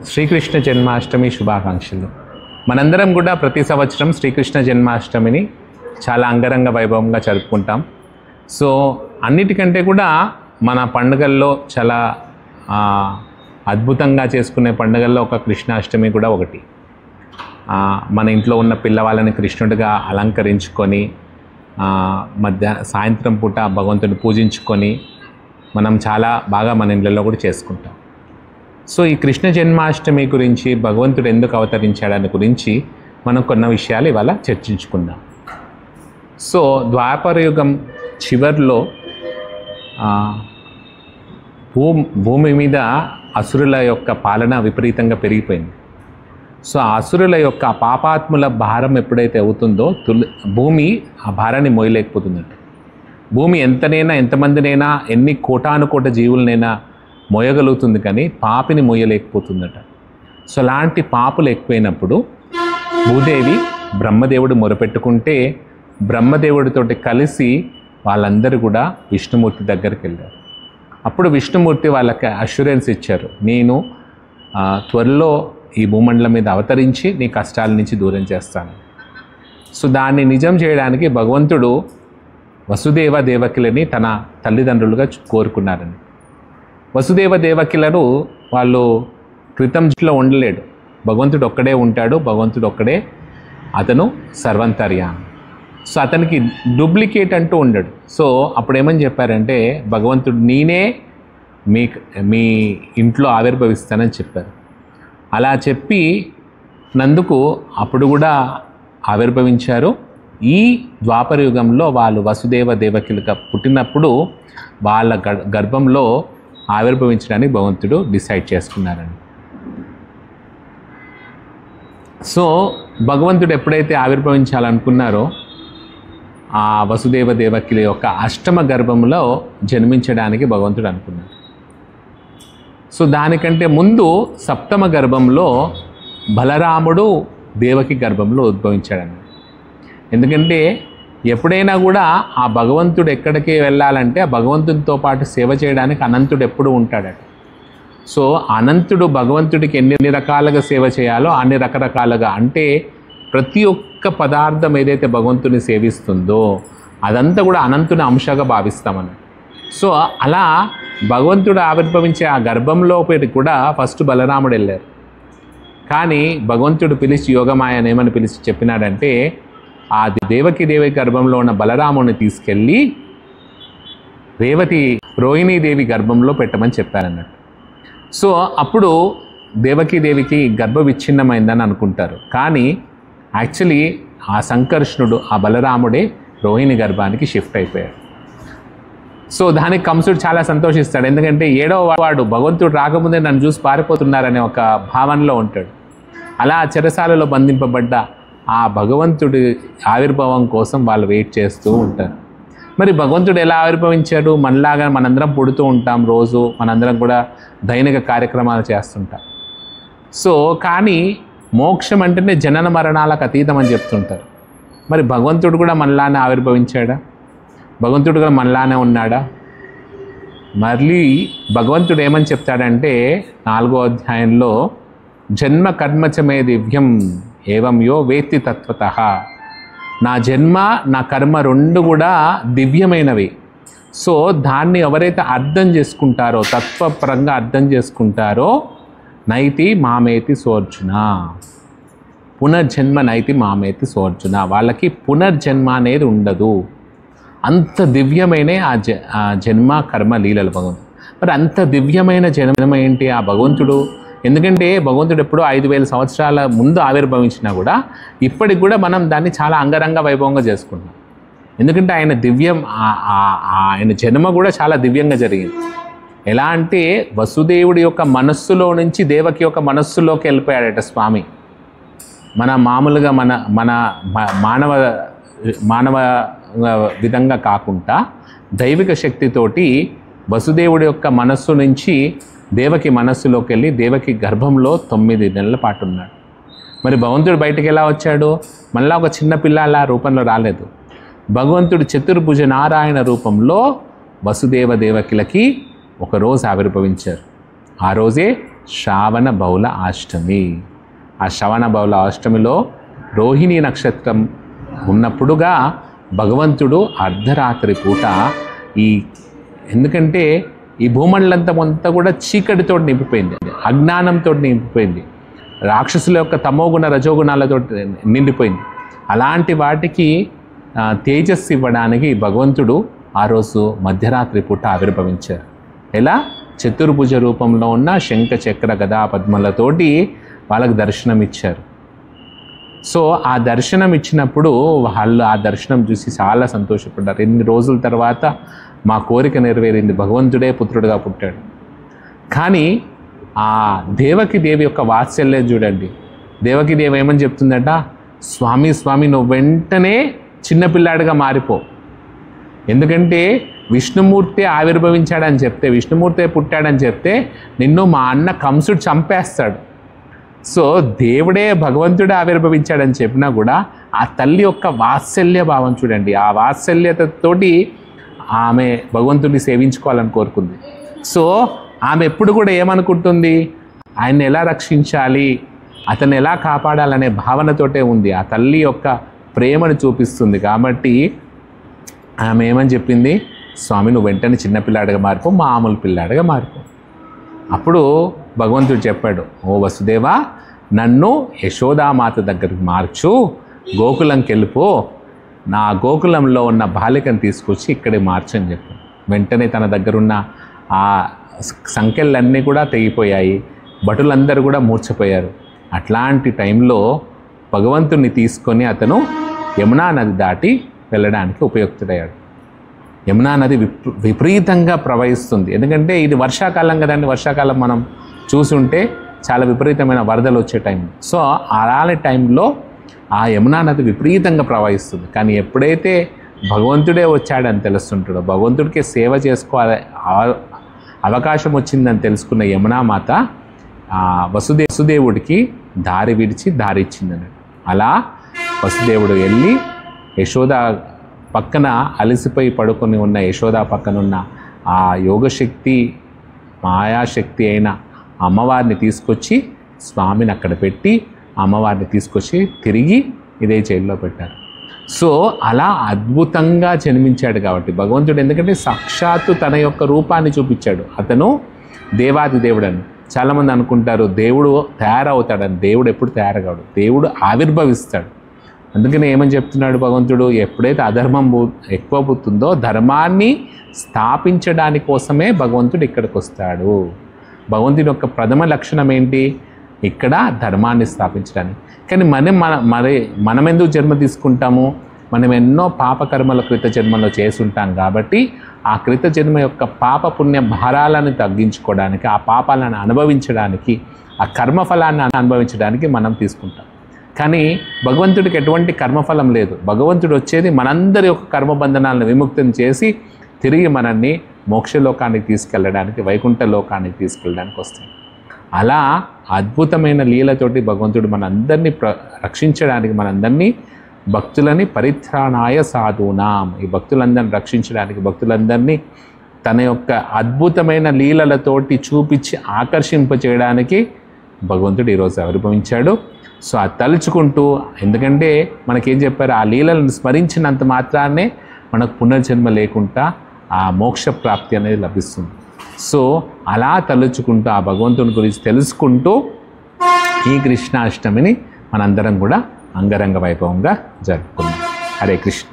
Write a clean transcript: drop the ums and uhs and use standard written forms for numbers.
శ్రీకృష్ణ జన్మాష్టమి శుభాకాంక్షలు. మనందరం కూడా ప్రతి సంవత్సరం శ్రీకృష్ణ జన్మాష్టమిని చాలా అంగరంగ వైభవంగా జరుపుకుంటాం. సో అన్నిటికంటే కూడా మన పండుగల్లో చాలా అద్భుతంగా చేసుకునే పండుగల్లో ఒక కృష్ణాష్టమి కూడా ఒకటి. మన ఇంట్లో ఉన్న పిల్లవాళ్ళని కృష్ణుడిగా అలంకరించుకొని సాయంత్రం పూట భగవంతుని పూజించుకొని మనం చాలా బాగా మన ఇళ్ళల్లో కూడా చేసుకుంటాం. సో ఈ కృష్ణ జన్మాష్టమి గురించి, భగవంతుడు ఎందుకు అవతరించాడని గురించి మనం కొన్ని విషయాలు ఇవాళ చర్చించుకుందాం. సో ద్వాపర యుగం చివరిలో భూమి మీద అసురుల యొక్క పాలన విపరీతంగా పెరిగిపోయింది. సో ఆ అసురుల యొక్క పాపాత్ముల భారం ఎప్పుడైతే అవుతుందో భూమి ఆ భారాన్ని మోయలేకపోతుందంట. భూమి ఎంతమందినైనా ఎన్ని కోటానుకోట జీవులనైనా మోయగలుగుతుంది, కానీ పాపిని మోయలేకపోతుందట. సో అలాంటి పాపులు ఎక్కువైనప్పుడు భూదేవి బ్రహ్మదేవుడు మొరపెట్టుకుంటే బ్రహ్మదేవుడితోటి కలిసి వాళ్ళందరూ కూడా విష్ణుమూర్తి దగ్గరికి వెళ్ళారు. అప్పుడు విష్ణుమూర్తి వాళ్ళకి అష్యూరెన్స్ ఇచ్చారు, నేను త్వరలో ఈ భూమండలం మీద అవతరించి నీ కష్టాల నుంచి దూరం చేస్తాను. సో దాన్ని నిజం చేయడానికి భగవంతుడు వసుదేవ దేవకిలని తన తల్లిదండ్రులుగా కోరుకున్నారని. వసుదేవ దేవకిలను వాళ్ళు క్రితంలో ఉండలేడు, భగవంతుడు ఒక్కడే ఉంటాడు, భగవంతుడు ఒక్కడే, అతను సర్వంతర్యామి. సో అతనికి డూప్లికేట్ అంటూ ఉండడు. సో అప్పుడు ఏమని చెప్పారంటే, భగవంతుడు నేనే మీ ఇంట్లో ఆవిర్భవిస్తానని చెప్పారు. అలా చెప్పి నందుకు అప్పుడు కూడా ఆవిర్భవించారు. ఈ ద్వాపర యుగంలో వాళ్ళు వసుదేవ దేవకిలుగా పుట్టినప్పుడు వాళ్ళ గర్భంలో ఆవిర్భవించడానికి భగవంతుడు డిసైడ్ చేసుకున్నారని. సో భగవంతుడు ఎప్పుడైతే ఆవిర్భవించాలనుకున్నారో ఆ వసుదేవ దేవకిల యొక్క అష్టమ గర్భంలో జన్మించడానికి భగవంతుడు అనుకున్నాడు. సో దానికంటే ముందు సప్తమ గర్భంలో బలరాముడు దేవకి గర్భంలో ఉద్భవించాడని. ఎందుకంటే ఎప్పుడైనా కూడా ఆ భగవంతుడు ఎక్కడికి వెళ్ళాలంటే ఆ భగవంతుడితో పాటు సేవ చేయడానికి అనంతుడు ఎప్పుడు ఉంటాడట. సో అనంతుడు భగవంతుడికి ఎన్ని రకాలుగా సేవ చేయాలో అన్ని రకరకాలుగా, అంటే ప్రతి ఒక్క పదార్థం ఏదైతే భగవంతుని సేవిస్తుందో అదంతా కూడా అనంతుని అంశగా భావిస్తామని. సో అలా భగవంతుడు ఆవిర్భవించే ఆ గర్భంలో కూడా ఫస్ట్ బలరాముడు వెళ్ళారు. కానీ భగవంతుడు పిలిచి యోగమాయని ఏమని పిలిచి చెప్పినాడంటే, ఆ దేవకి గర్భంలో ఉన్న బలరాముని తీసుకెళ్ళి రోహిణీదేవి గర్భంలో పెట్టమని చెప్పారన్నట్టు. సో అప్పుడు దేవికి గర్భ విచ్ఛిన్నమైందని అనుకుంటారు, కానీ యాక్చువల్లీ ఆ సంకర్షణుడు, ఆ బలరాముడే రోహిణి గర్భానికి షిఫ్ట్ అయిపోయాడు. సో దానికి కంసుడు చాలా సంతోషిస్తాడు, ఎందుకంటే 7వ వాడు భగవంతుడు రాకముందే నన్ను చూసి పారిపోతున్నారనే ఒక భావనలో ఉంటాడు. అలా చెరసాలలో బంధింపబడ్డ ఆ భగవంతుడి ఆవిర్భావం కోసం వాళ్ళు వెయిట్ చేస్తూ ఉంటారు. మరి భగవంతుడు ఎలా ఆవిర్భవించాడు? మనలాగా మనందరం పుడుతూ ఉంటాం, రోజు మనందరం కూడా దైనిక కార్యక్రమాలు చేస్తుంటాం. సో కానీ మోక్షం అంటేనే జనన మరణాలకు అతీతం అని చెప్తుంటారు. మరి భగవంతుడు కూడా మనలానే ఆవిర్భవించాడా? భగవంతుడు కూడా మనలానే ఉన్నాడా? మళ్ళీ భగవంతుడు ఏమని చెప్తాడంటే 4వ అధ్యాయంలో, జన్మ కర్మచమే దివ్యం ఏవం యో వేత్తి తత్వతః. నా జన్మ నా కర్మ రెండు కూడా దివ్యమైనవి. సో దాన్ని ఎవరైతే అర్థం చేసుకుంటారో, తత్వపరంగా అర్థం చేసుకుంటారో, నైతి మామేతి సోర్జున, పునర్జన్మ నైతి మామేతి సోర్జున, వాళ్ళకి పునర్జన్మ అనేది ఉండదు. అంత దివ్యమైన ఆ జన్మ కర్మ లీలలు భగవంతుడు. మరి అంత దివ్యమైన జన్మ ఏంటి ఆ భగవంతుడు? ఎందుకంటే భగవంతుడు ఎప్పుడో 5000 సంవత్సరాల ముందు ఆవిర్భవించినా కూడా ఇప్పటికి కూడా మనం దాన్ని చాలా అంగరంగ వైభవంగా చేసుకుంటాం. ఎందుకంటే ఆయన దివ్యం, ఆయన జన్మ కూడా చాలా దివ్యంగా జరిగింది. ఎలా అంటే వసుదేవుడి యొక్క మనస్సులో నుంచి దేవకి యొక్క మనస్సులోకి వెళ్ళిపోయాడట స్వామి. మన మామూలుగా మన మానవ విధంగా కాకుండా దైవిక శక్తితోటి వసుదేవుడి యొక్క మనస్సు నుంచి దేవకి మనస్సులోకి వెళ్ళి దేవకి గర్భంలో 9 నెలల పాటు ఉన్నాడు. మరి భగవంతుడు బయటకు ఎలా వచ్చాడు? మళ్ళీ ఒక చిన్న పిల్లల రూపంలో రాలేదు. భగవంతుడు చతుర్భుజ నారాయణ రూపంలో వసుదేవ దేవకిలకి ఒకరోజు ఆవిర్భవించారు. ఆ రోజే శ్రావణ బహుళ అష్టమి. ఆ శ్రవణ బహుళ అష్టమిలో రోహిణి నక్షత్రం ఉన్నప్పుడుగా భగవంతుడు అర్ధరాత్రి పూట ఎందుకంటే ఈ భూమండలంతా కూడా చీకటితో నింపిపోయింది, అజ్ఞానంతో నింపిపోయింది, రాక్షసుల యొక్క తమోగుణ రజోగుణాలతో నిండిపోయింది. అలాంటి వాటికి తేజస్సు ఇవ్వడానికి భగవంతుడు ఆ రోజు మధ్యరాత్రి పూట ఆవిర్భవించారు. ఎలా? చతుర్భుజ రూపంలో ఉన్న శంఖ చక్ర గదా పద్మలతోటి వాళ్ళకు దర్శనం ఇచ్చారు. సో ఆ దర్శనం ఇచ్చినప్పుడు వాళ్ళు ఆ దర్శనం చూసి చాలా సంతోషపడ్డారు. ఎన్ని రోజుల తర్వాత మా కోరిక నెరవేరింది, భగవంతుడే పుత్రుడిగా పుట్టాడు. కానీ ఆ దేవకి దేవి యొక్క వాత్సల్యం చూడండి. దేవకి దేవి ఏమని చెప్తుందట, స్వామి స్వామి నువ్వు వెంటనే చిన్నపిల్లాడిగా మారిపో. ఎందుకంటే విష్ణుమూర్తి ఆవిర్భవించాడని చెప్తే, విష్ణుమూర్తి పుట్టాడని చెప్తే నిన్ను మా అన్న కంసుడు చంపేస్తాడు. సో దేవుడే భగవంతుడే ఆవిర్భవించాడని చెప్పినా కూడా ఆ తల్లి యొక్క వాత్సల్య భావం చూడండి. ఆ వాత్సల్యతతోటి ఆమె భగవంతుడిని సేవించుకోవాలని కోరుకుంది. సో ఆమె ఎప్పుడు కూడా ఏమనుకుంటుంది, ఆయన్ని ఎలా రక్షించాలి, అతన్ని ఎలా కాపాడాలనే భావనతోటే ఉంది. ఆ తల్లి యొక్క ప్రేమను చూపిస్తుంది. కాబట్టి ఆమె ఏమని చెప్పింది, స్వామి నువ్వు వెంటనే చిన్నపిల్లాడిగా మారిపో, మామూలు పిల్లాడిగా మారిపో. అప్పుడు భగవంతుడు చెప్పాడు, ఓ వసుదేవా నన్ను యశోదామాత దగ్గరికి మార్చు, గోకులంకి వెళ్ళిపో, నా గోకులంలో ఉన్న బాలికను తీసుకొచ్చి ఇక్కడే మార్చని చెప్పాడు. వెంటనే తన దగ్గరున్న ఆ సంఖ్యలన్నీ కూడా తెగిపోయాయి, భటులందరూ కూడా మూర్ఛపోయారు. అట్లాంటి టైంలో భగవంతుడిని తీసుకొని అతను యమునా నది దాటి వెళ్ళడానికి ఉపయుక్తుడయ్యాడు. యమునా నది విపరీతంగా ప్రవహిస్తుంది. ఎందుకంటే ఇది వర్షాకాలం కదండి, వర్షాకాలం మనం చూసుంటే చాలా విపరీతమైన వరదలు వచ్చే టైం. సో అలాంటి టైంలో ఆ యమునా నది విపరీతంగా ప్రవహిస్తుంది. కానీ ఎప్పుడైతే భగవంతుడే వచ్చాడని తెలుస్తుంటాడో, భగవంతుడికి సేవ చేసుకోవాలి అవకాశం వచ్చిందని తెలుసుకున్న యమునామాత వసుదేవుడికి దారి విడిచి దారి ఇచ్చిందని. అలా వసుదేవుడు వెళ్ళి యశోద పక్కన అలసిపోయి పడుకొని ఉన్న యశోద పక్కనున్న ఆ యోగశక్తి మాయాశక్తి అయిన అమ్మవారిని తీసుకొచ్చి స్వామిని అక్కడ పెట్టి అమ్మవారిని తీసుకొచ్చి తిరిగి ఇదే జైల్లో పెట్టారు. సో అలా అద్భుతంగా జన్మించాడు కాబట్టి భగవంతుడు. ఎందుకంటే సాక్షాత్తు తన యొక్క రూపాన్ని చూపించాడు. అతను దేవాది దేవుడని. చాలామంది అనుకుంటారు దేవుడు తయారవుతాడని. దేవుడు ఎప్పుడు తయారగాడు, దేవుడు ఆవిర్భవిస్తాడు. అందుకని ఏమని చెప్తున్నాడు భగవంతుడు, ఎప్పుడైతే అధర్మం ఎక్కువ పుట్టిందో ధర్మాన్ని స్థాపించడానికి కోసమే భగవంతుడు ఇక్కడికి వస్తాడు. భగవంతుడి యొక్క ప్రథమ లక్షణం ఏంటి, ఇక్కడ ధర్మాన్ని స్థాపించడానికి. కానీ మనం ఎందుకు జన్మ తీసుకుంటాము, మనం ఎన్నో పాపకర్మల కృత జన్మలో చేసుంటాం కాబట్టి ఆ కృత జన్మ యొక్క పాప పుణ్య భారాలను తగ్గించుకోవడానికి, ఆ పాపాలను అనుభవించడానికి, ఆ కర్మఫలాన్ని అనుభవించడానికి మనం తీసుకుంటాం. కానీ భగవంతుడికి ఎటువంటి కర్మఫలం లేదు. భగవంతుడు వచ్చేది మనందరి యొక్క కర్మబంధనాలను విముక్తం చేసి తిరిగి మనల్ని మోక్షలోకానికి తీసుకెళ్ళడానికి, వైకుంఠ లోకానికి తీసుకెళ్ళడానికి వస్తాడు. అలా అద్భుతమైన లీలతోటి భగవంతుడు మనందరినీ రక్షించడానికి, మనందరినీ భక్తులని పరిత్రాణాయ సాధూనాం, ఈ భక్తులందరినీ రక్షించడానికి, భక్తులందరినీ తన యొక్క అద్భుతమైన లీలలతోటి చూపించి ఆకర్షింపచేయడానికి భగవంతుడు ఈరోజు ఆవిర్భవించాడు. సో అది తలుచుకుంటూ, ఎందుకంటే మనకేం చెప్పారు, ఆ లీలలను స్మరించినంత మాత్రాన్నే మనకు పునర్జన్మ లేకుండా ఆ మోక్ష ప్రాప్తి అనేది లభిస్తుంది. సో అలా తలుచుకుంటూ ఆ భగవంతుని గురించి తెలుసుకుంటూ ఈ కృష్ణాష్టమిని మనందరం కూడా అంగరంగ వైభవంగా జరుపుకుందాం. హరే కృష్ణ.